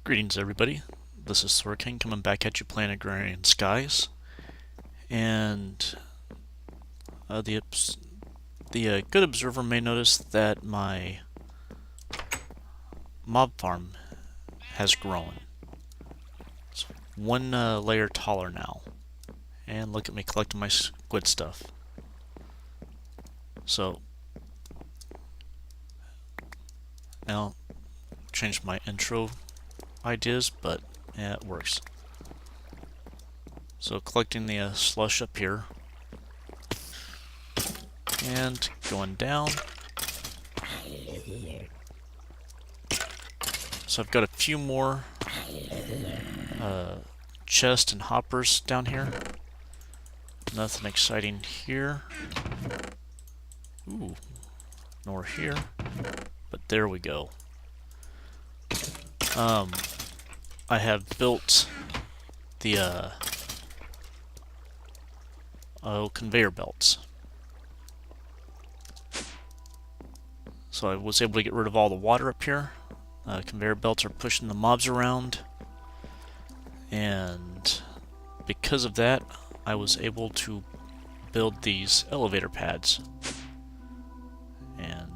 Greetings, everybody. This is Thorcane coming back at you playing Agrarian Skies. And the good observer may notice that my mob farm has grown. It's one layer taller now. And look at me collecting my squid stuff. So, now, changed my intro ideas, but yeah, it works. So collecting the slush up here and going down. So I've got a few more chests and hoppers down here. Nothing exciting here. Ooh, nor here. But there we go. I have built the conveyor belts. So I was able to get rid of all the water up here. Conveyor belts are pushing the mobs around, and because of that, I was able to build these elevator pads, and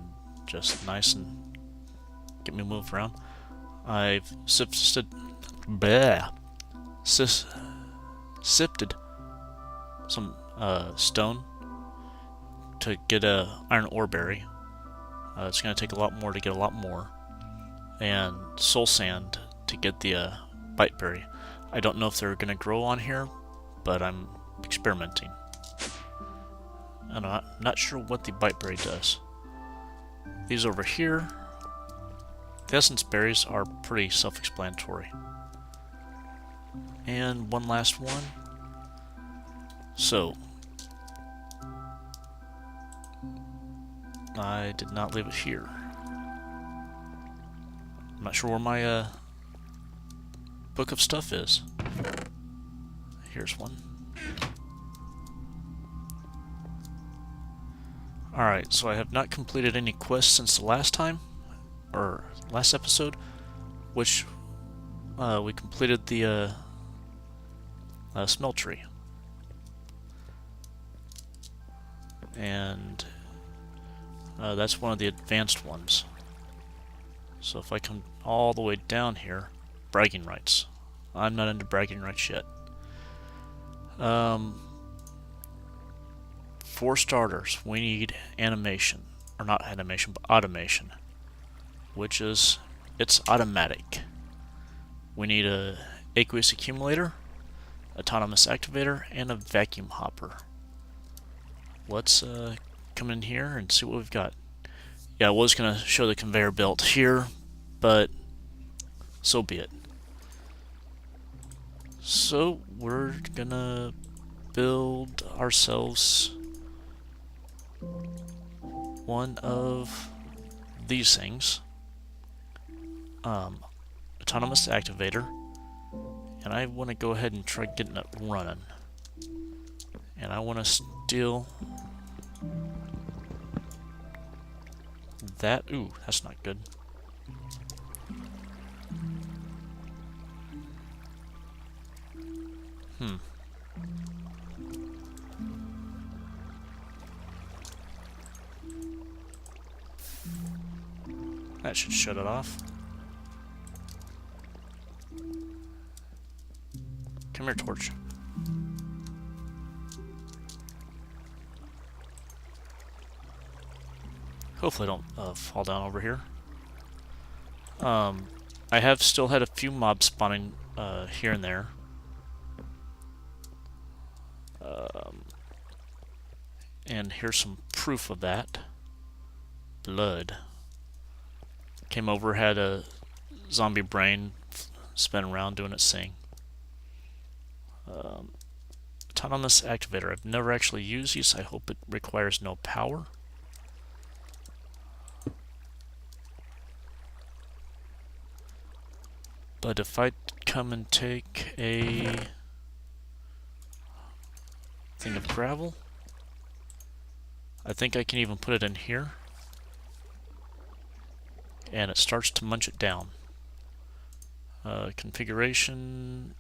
just nice and get me moved around. I've sifted some stone to get a iron ore berry. It's going to take a lot more to get a lot more, and soul sand to get the bite berry. I don't know if they're going to grow on here, but I'm experimenting. And I'm not sure what the bite berry does. These over here, the essence berries, are pretty self-explanatory. And one last one. So, I did not leave it here. I'm not sure where my book of stuff is. Here's one. Alright, so I have not completed any quests since the last time, or last episode, which we completed the smeltery. And that's one of the advanced ones. So if I come all the way down here, bragging rights. I'm not into bragging rights yet. For starters, we need animation. Or not animation, but automation. Which is, it's automatic. We need a aqueous accumulator, autonomous activator, and a vacuum hopper. Let's come in here and see what we've got. Yeah, I was going to show the conveyor belt here, but so be it. So we're going to build ourselves one of these things. Autonomous activator. And I want to go ahead and try getting it running. And I want to steal that. Ooh, that's not good. That should shut it off. Come here, torch. Hopefully I don't fall down over here. I have still had a few mobs spawning here and there. And here's some proof of that. Blood. Came over, had a zombie brain spin around doing its thing. Autonomous activator. I've never actually used these. I hope it requires no power. But if I come and take a thing of gravel, I think I can even put it in here. and it starts to munch it down. Configuration.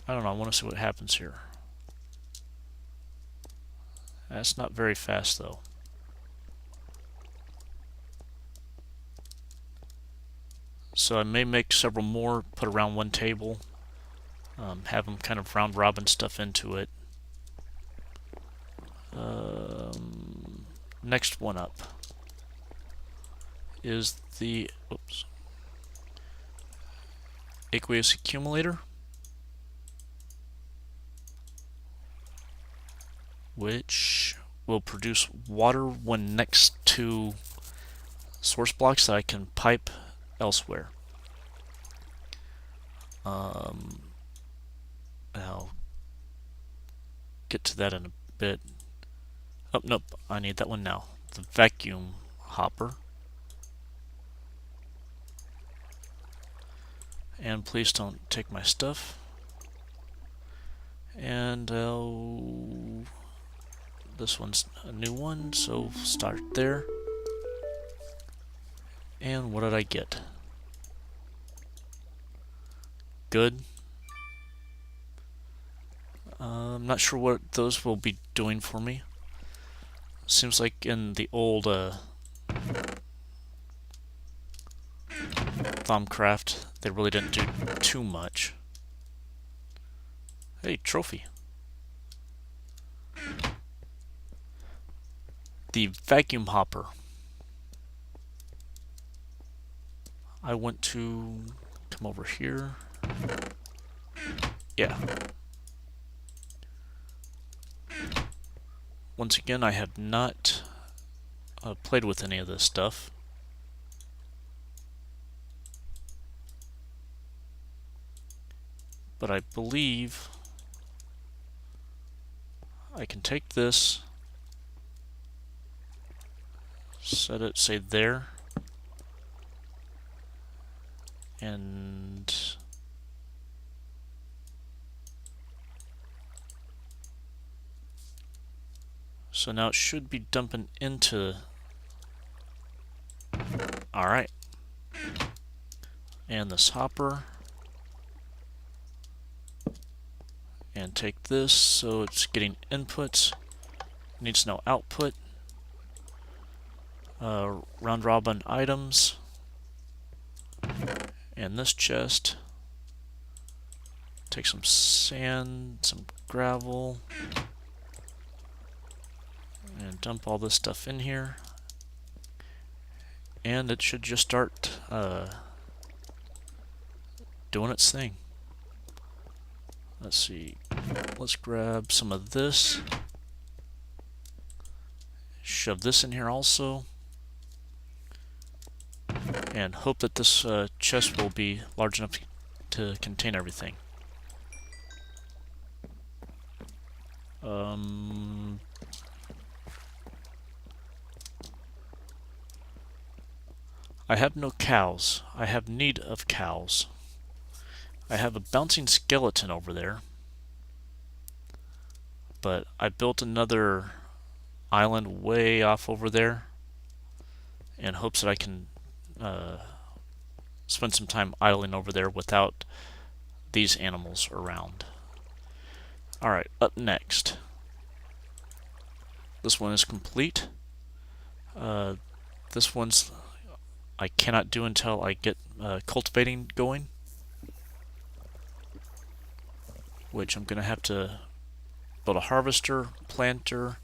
I don't know. I want to see what happens here. That's not very fast though. So I may make several more, put around one table, have them kind of round robin stuff into it. Next one up is the aqueous accumulator, which will produce water when next to source blocks that I can pipe elsewhere. I'll get to that in a bit. Oh, nope, I need that one now. The vacuum hopper. And please don't take my stuff. And this one's a new one, so start there. And what did I get? Good. I'm not sure what those will be doing for me. Seems like in the old Thaumcraft, they really didn't do too much. Hey, trophy. The vacuum hopper. I want to come over here. Yeah. Once again, I have not played with any of this stuff. But I believe I can take this, set it, say there, and so now it should be dumping into. Alright. And this hopper. And take this, so it's getting inputs. Needs no output. Round robin items. And this chest. Take some sand, some gravel. And dump all this stuff in here. And it should just start doing its thing. Let's see. Let's grab some of this. Shove this in here also. And hope that this chest will be large enough to contain everything. I have no cows. I have need of cows. I have a bouncing skeleton over there. But I built another island way off over there in hopes that I can spend some time idling over there without these animals around. Alright, up next. This one is complete. This one's I cannot do until I get cultivating going, which I'm going to have to build a harvester, planter,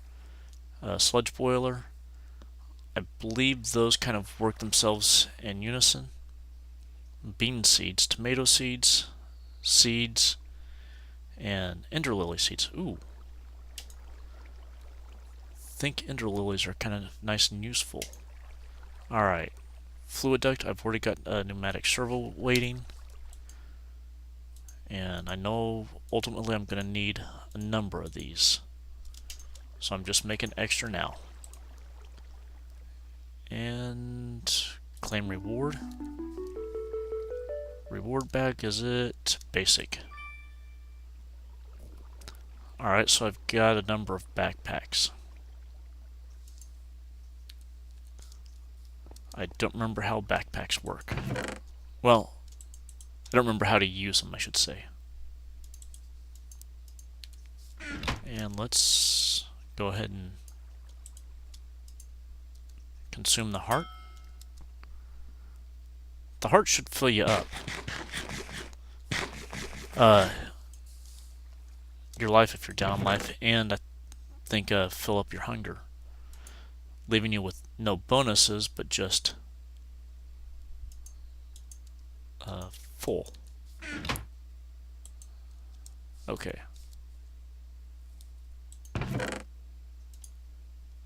sludge boiler. I believe those kind of work themselves in unison. Bean seeds, tomato seeds, seeds, and ender lily seeds. Ooh. I think ender lilies are kind of nice and useful. Alright. Fluid duct, I've already got a pneumatic servo waiting. And I know ultimately I'm going to need a number of these. So I'm just making extra now. And claim reward. Reward bag, is it basic? Alright, so I've got a number of backpacks. I don't remember how backpacks work. Well, I don't remember how to use them, I should say. And let's go ahead and consume the heart. The heart should fill you up. Your life if you're down life, and I think fill up your hunger, leaving you with no bonuses, but just full. Okay.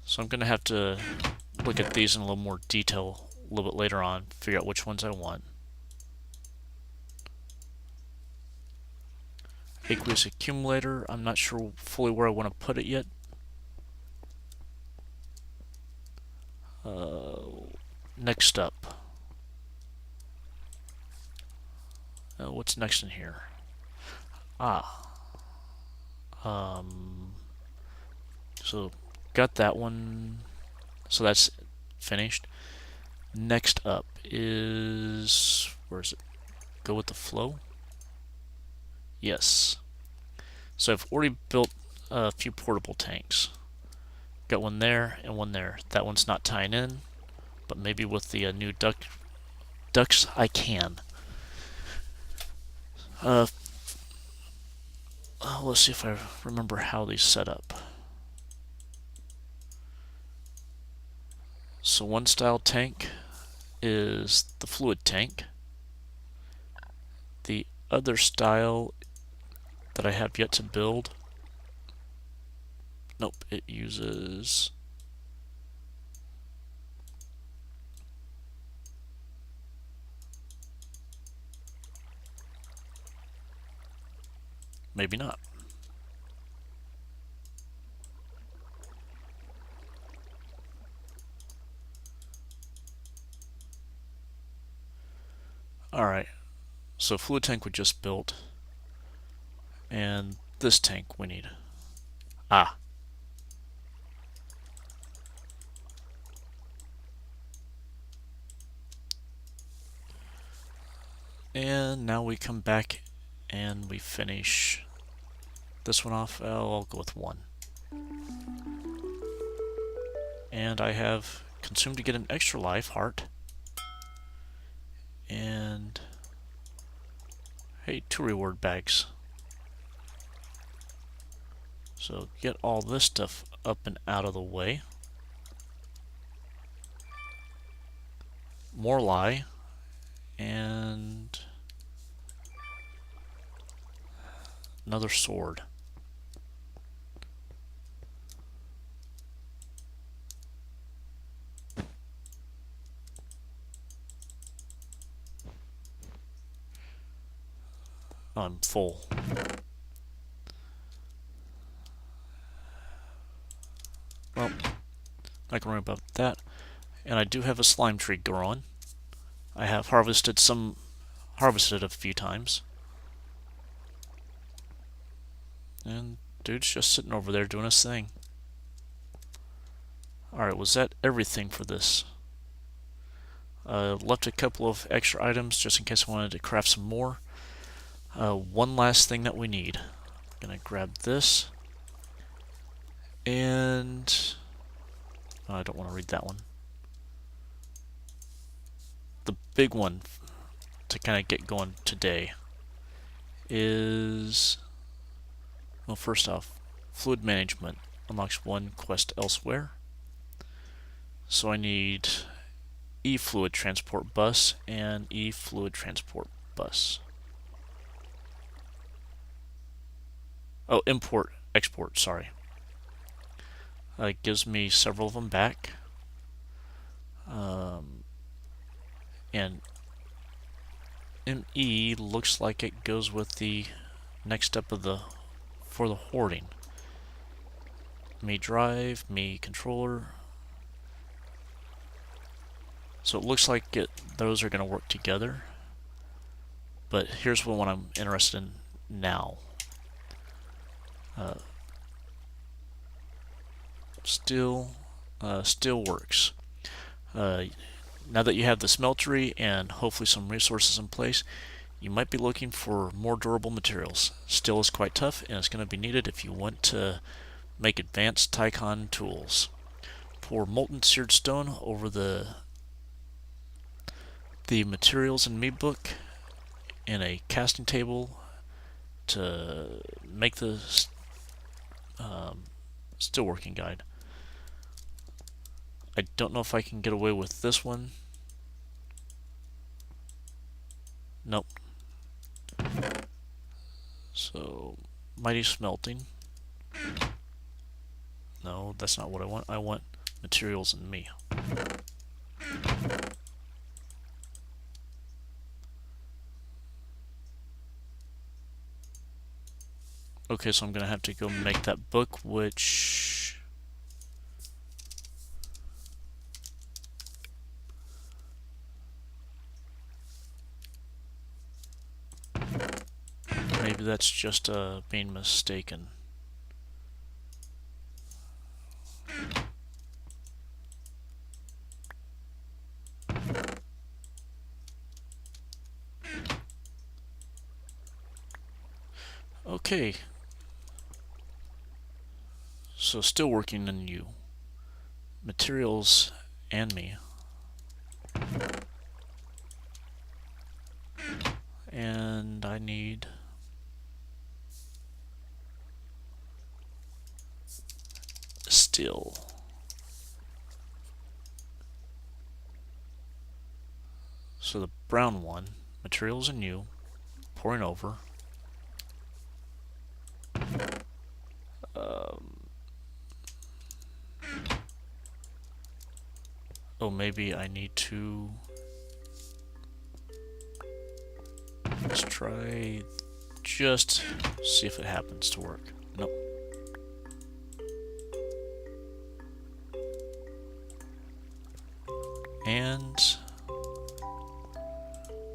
So I'm going to have to look at these in a little more detail a little bit later on, figure out which ones I want. Aqueous accumulator, I'm not sure fully where I want to put it yet. Next up. What's next in here? So got that one. So that's finished. Next up is, where is it? Go with the flow. Yes. So I've already built a few portable tanks. Got one there and one there. That one's not tying in, but maybe with the new ducks I can. Let's see if I remember how these set up. So one style tank is the fluid tank. The other style that I have yet to build, nope, it uses maybe not. Alright, so fluid tank we just built, and this tank we need. And now we come back and we finish this one off. I'll go with one. And I have consumed to get an extra life heart. And hey, 2 reward bags. So get all this stuff up and out of the way. More lie. And another sword. I'm full. Well, not gonna worry about that. And I do have a slime tree growing. I have harvested a few times. And dude's just sitting over there doing his thing. Alright, was that everything for this? Left a couple of extra items just in case I wanted to craft some more. One last thing that we need. I'm gonna grab this. And I don't want to read that one. The big one to kind of get going today is, well, first off, fluid management unlocks one quest elsewhere. So I need E-fluid transport bus and E-fluid transport bus. Oh, import, export, sorry. It gives me several of them back. And ME looks like it goes with the next step of for the hoarding. Me drive, me controller. So it looks like those are going to work together. But here's one I'm interested in now. Still works. Now that you have the smeltery and hopefully some resources in place, You might be looking for more durable materials. Steel is quite tough and it's going to be needed if you want to make advanced Thorcane tools. Pour molten seared stone over the materials in me book in a casting table to make the steelworking guide. I don't know if I can get away with this one. Nope. So, mighty smelting. No, that's not what I want. I want materials in me. Okay, so I'm gonna have to go make that book, which maybe that's just being mistaken. Okay. So still working on you. Materials and me. And I need steel. So the brown one, materials and you, pouring over. Oh, maybe I need to... Let's try just see if it happens to work. Nope. And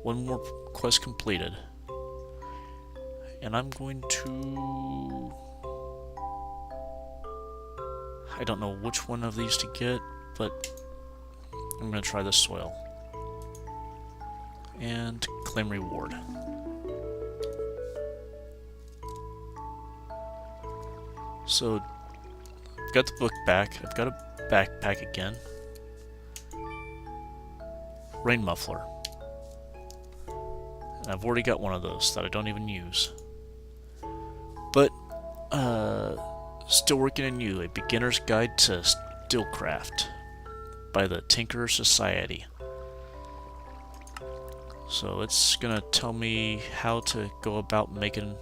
one more quest completed. And I'm going to... I don't know which one of these to get, but I'm going to try this soil. And claim reward. So, I've got the book back. I've got a backpack again. Rain muffler. And I've already got one of those that I don't even use. But, still working on you, a beginner's guide to steelcraft by the Tinkerer Society. So it's gonna tell me how to go about making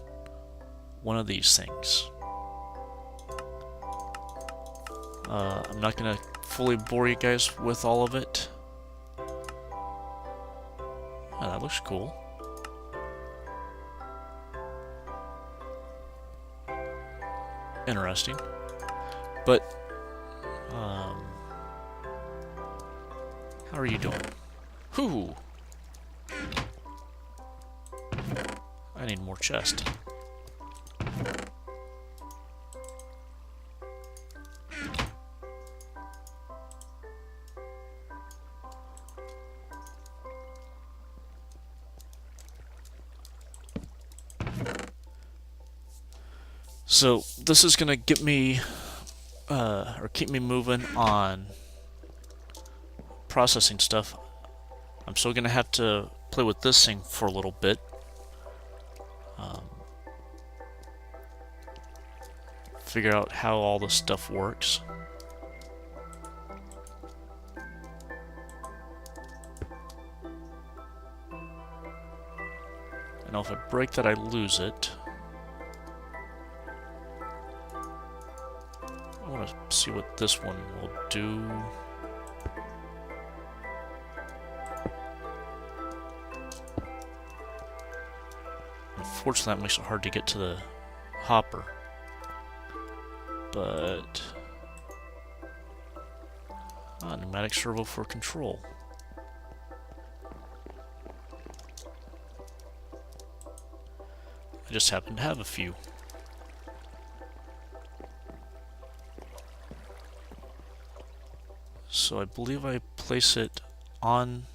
one of these things. I'm not gonna fully bore you guys with all of it. Oh, that looks cool. Interesting. But, how are you doing? Whoo! I need more chest. So this is gonna get me, or keep me moving on processing stuff. I'm still gonna have to play with this thing for a little bit. Figure out how all this stuff works. And if I break that, I lose it. I want to see what this one will do. Unfortunately, that makes it hard to get to the hopper. But... pneumatic servo for control. I just happen to have a few. So I believe I place it on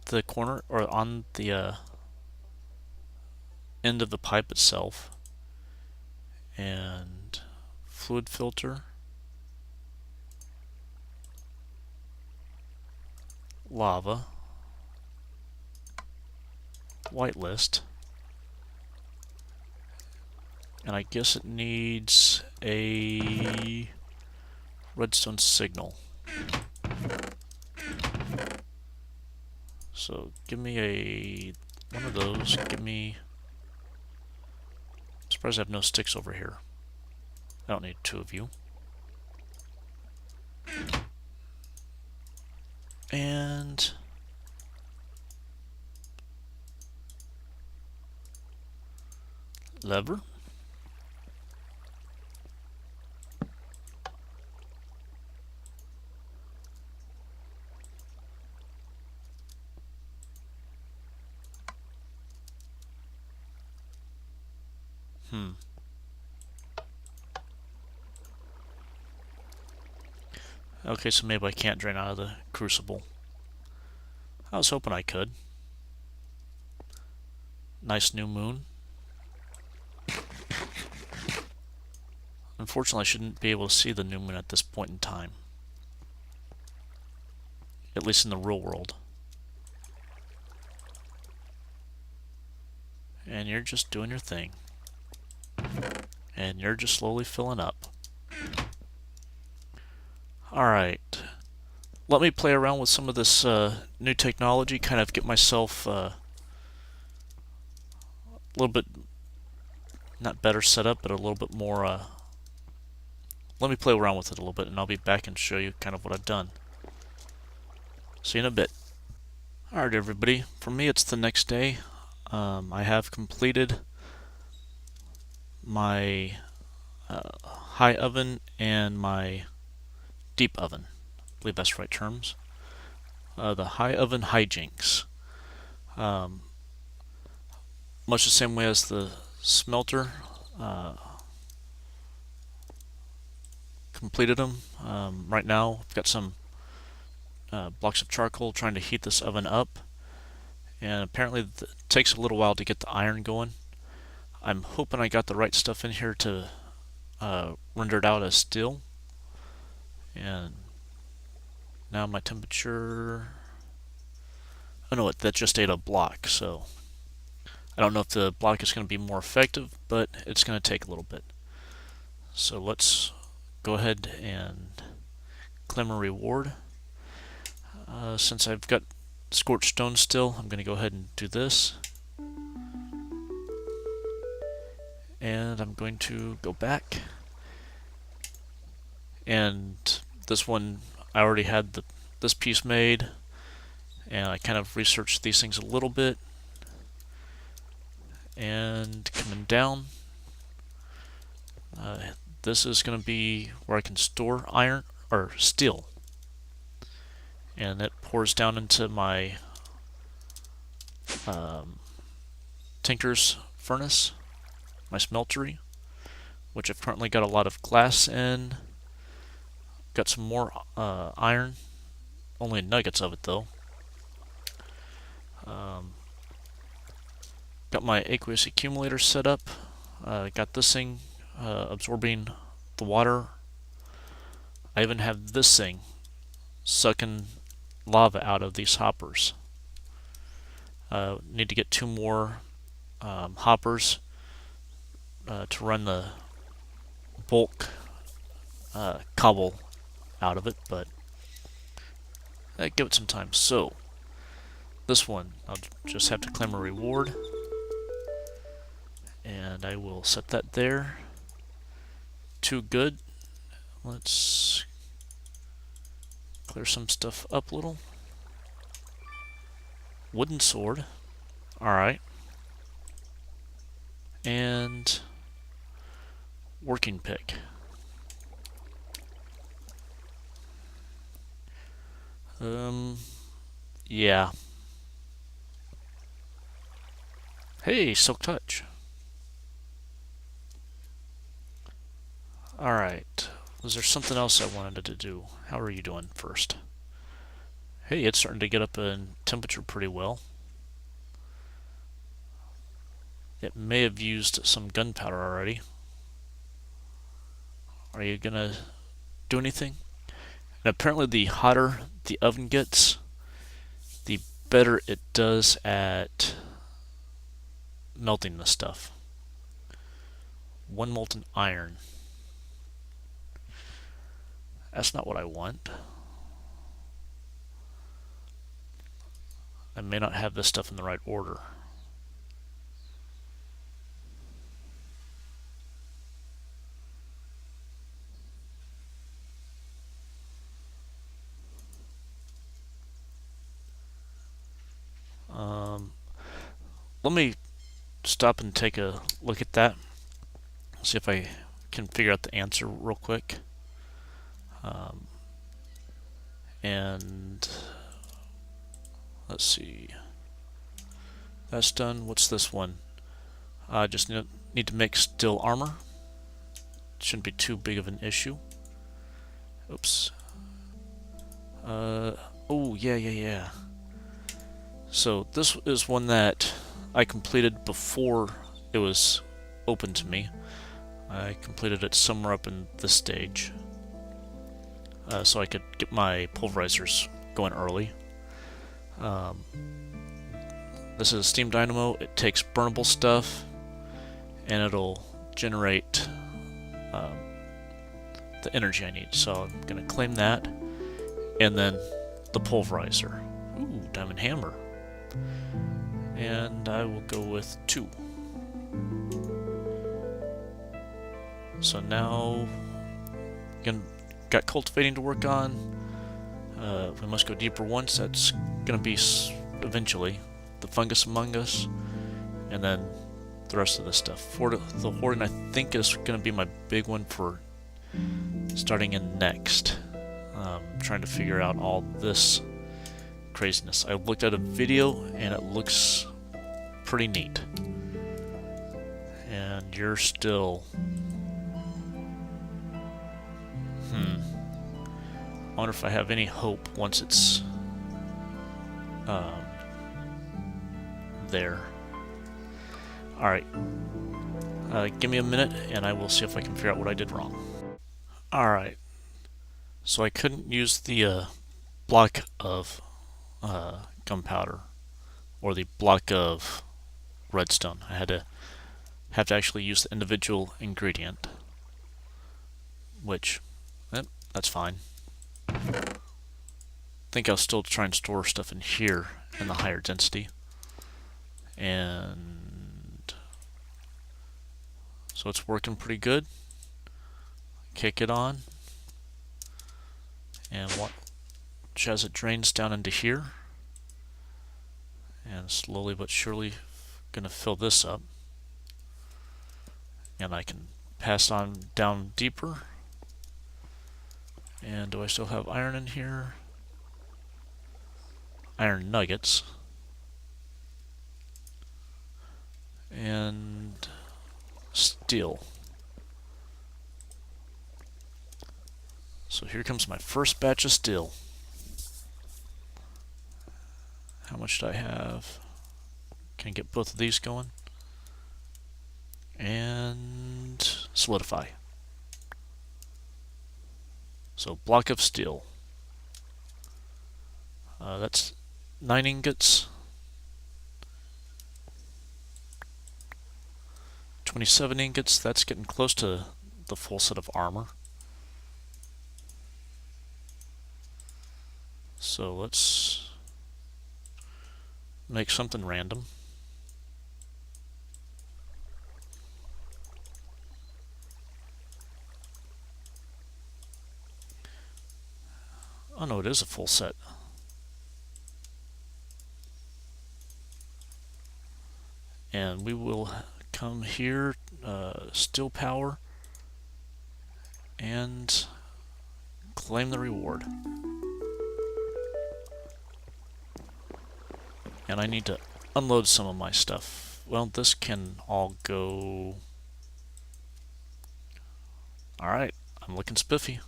the corner or on the end of the pipe itself, and fluid filter, lava, whitelist, and I guess it needs a redstone signal. So give me one of those. Give me. I'm surprised I have no sticks over here. I don't need two of you. And lever. Okay, so maybe I can't drain out of the crucible. I was hoping I could. Nice new moon. Unfortunately, I shouldn't be able to see the new moon at this point in time. At least in the real world. And you're just doing your thing. And you're just slowly filling up. Alright. Let me play around with some of this new technology, kind of get myself a little bit, not better set up, but a little bit more, let me play around with it a little bit, and I'll be back and show you kind of what I've done. See you in a bit. Alright everybody, for me it's the next day. I have completed my high oven and my deep oven. I believe that's the right terms. The high oven hijinks. Much the same way as the smelter. Completed them. Right now I've got some blocks of charcoal trying to heat this oven up. And apparently it takes a little while to get the iron going. I'm hoping I got the right stuff in here to render it out as steel. And now my temperature... Oh no, that just ate a block, so I don't know if the block is going to be more effective, but it's going to take a little bit. So let's go ahead and claim a reward. Since I've got scorched stone still, I'm going to go ahead and do this. And I'm going to go back. And this one, I already had this piece made, and I kind of researched these things a little bit. And coming down, this is going to be where I can store iron or steel, and it pours down into my tinker's furnace, my smeltery, which I've currently got a lot of glass in. Got some more iron, only nuggets of it though. Got my aqueous accumulator set up. Got this thing absorbing the water. I even have this thing sucking lava out of these hoppers. Need to get 2 more hoppers to run the bulk cobble out of it, but give it some time. So this one, I'll just have to claim a reward, and I will set that there. Too good. Let's clear some stuff up a little. Wooden sword. Alright. And working pick. Yeah. Hey, Silk Touch. Alright. Was there something else I wanted to do? How are you doing first? Hey, it's starting to get up in temperature pretty well. It may have used some gunpowder already. Are you gonna do anything? And apparently the hotter the oven gets, the better it does at melting the stuff. One molten iron. That's not what I want. I may not have this stuff in the right order. Let me stop and take a look at that. See if I can figure out the answer real quick. And let's see. That's done. What's this one? I just need to make steel armor. Shouldn't be too big of an issue. Oops. Oh, yeah. So this is one that I completed before it was open to me. I completed it somewhere up in this stage. So I could get my pulverizers going early. This is a steam dynamo. It takes burnable stuff and it'll generate the energy I need. So I'm going to claim that, and then the pulverizer. Ooh, diamond hammer. And I will go with 2. So now, again, got cultivating to work on. We must go deeper once. That's going to be eventually the fungus among us, and then the rest of the stuff. For the hoarding, I think is going to be my big one for starting in next. Trying to figure out all this craziness. I looked at a video and it looks pretty neat. And you're still... I wonder if I have any hope once it's there. Alright. Give me a minute and I will see if I can figure out what I did wrong. Alright. So I couldn't use the block of gunpowder or the block of redstone. I had to actually use the individual ingredient, which that's fine. I think I'll still try and store stuff in here in the higher density. And so it's working pretty good. Kick it on. And watch as it drains down into here. And slowly but surely gonna fill this up. And I can pass on down deeper. And do I still have iron in here? Iron nuggets. And steel. So here comes my first batch of steel. How much do I have? Can I get both of these going? And solidify. So block of steel. That's 9 ingots. 27 ingots. That's getting close to the full set of armor. So let's make something random. Oh no, it is a full set. And we will come here, steel power, and claim the reward. And I need to unload some of my stuff. Well, this can all go... Alright, I'm looking spiffy.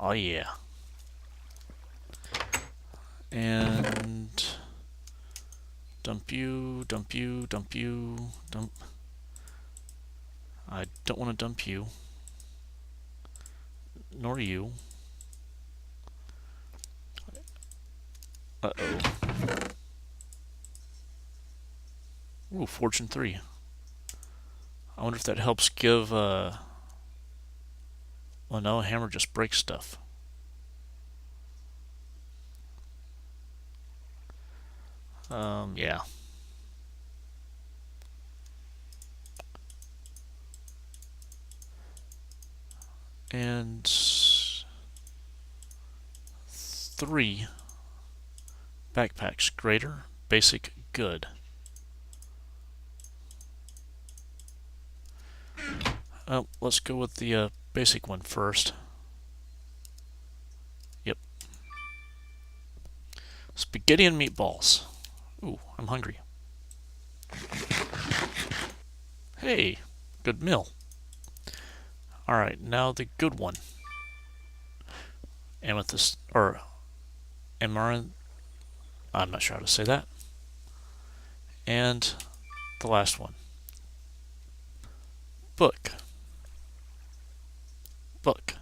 Oh yeah. And dump you, dump you, dump you, dump. I don't want to dump you. Nor you. Uh-oh. Ooh, Fortune 3. I wonder if that helps give, well, no, a hammer just breaks stuff. Yeah. And 3 backpacks. Greater, basic, good. Let's go with the basic one first. Yep. Spaghetti and meatballs. Ooh, I'm hungry. Hey, good meal. Alright, now the good one. Amethyst, or amaranth. I'm not sure how to say that. And the last one. Book. Book.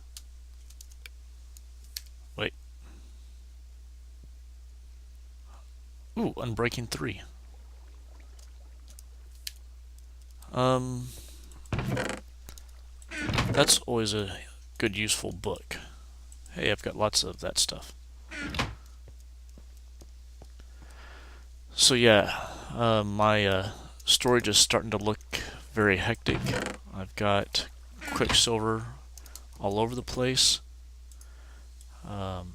Wait. Ooh, Unbreaking 3. That's always a good, useful book. Hey, I've got lots of that stuff. So yeah, my storage is starting to look very hectic. I've got Quicksilver all over the place. I'm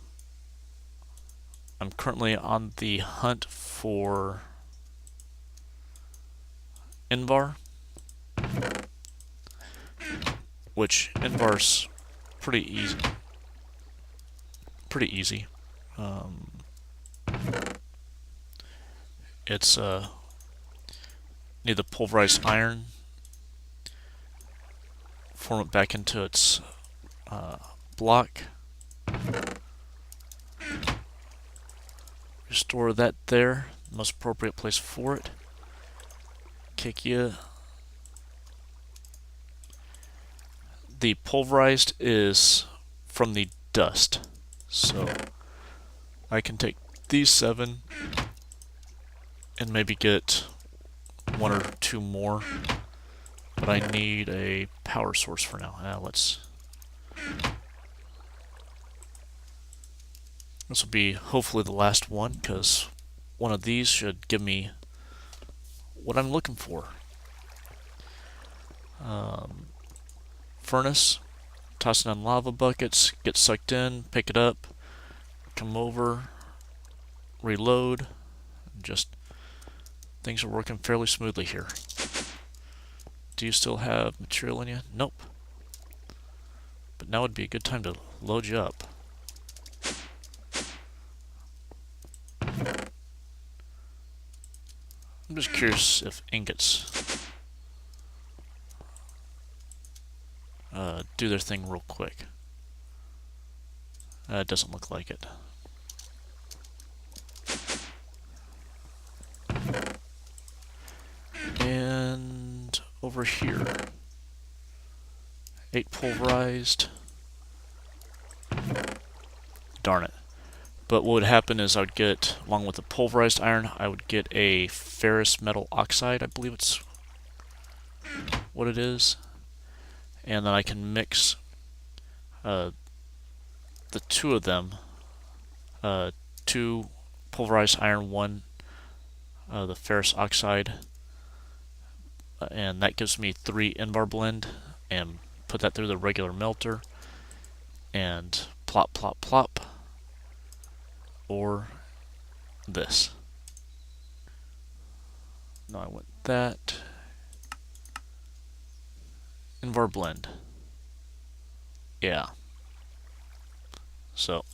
currently on the hunt for Invar, which Invar's pretty easy. It's need the pulverized iron, form it back into its block, restore that there, most appropriate place for it. Kick you. The pulverized is from the dust, so I can take these 7 and maybe get 1 or 2 more, but I need a power source for now. This will be hopefully the last one, because one of these should give me what I'm looking for. Furnace, tossing on lava buckets, get sucked in, pick it up, come over, reload. Just things are working fairly smoothly here. Do you still have material in you? Nope. But now would be a good time to load you up. I'm just curious if ingots do their thing real quick. It doesn't look like it. And over here, 8 pulverized. Darn it. But what would happen is I would get, along with the pulverized iron, I would get a ferrous metal oxide, I believe it's what it is. And then I can mix the 2 of them, 2 pulverized iron, 1 the ferrous oxide, and that gives me 3 Invar blend, and put that through the regular melter, and plop, plop, plop, or this. No, I want that. Invar blend. Yeah. So,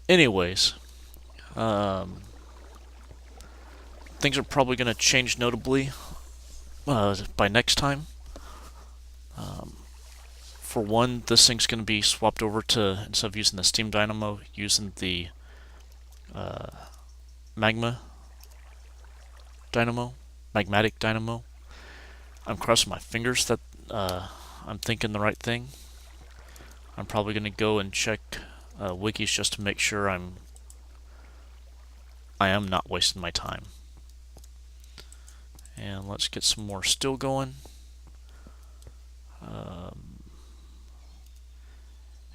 anyways, things are probably going to change notably by next time. for one, this thing's going to be swapped over to, instead of using the steam dynamo, using the magmatic dynamo. I'm crossing my fingers that I'm thinking the right thing. I'm probably going to go and check wikis just to make sure I am not wasting my time. And let's get some more steel going.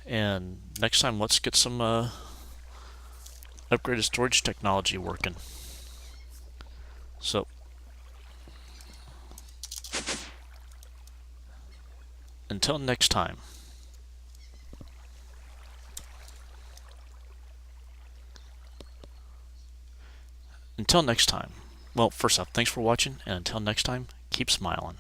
And next time, let's get some upgraded storage technology working. So, until next time. Until next time. Well, first off, thanks for watching, and until next time, keep smiling.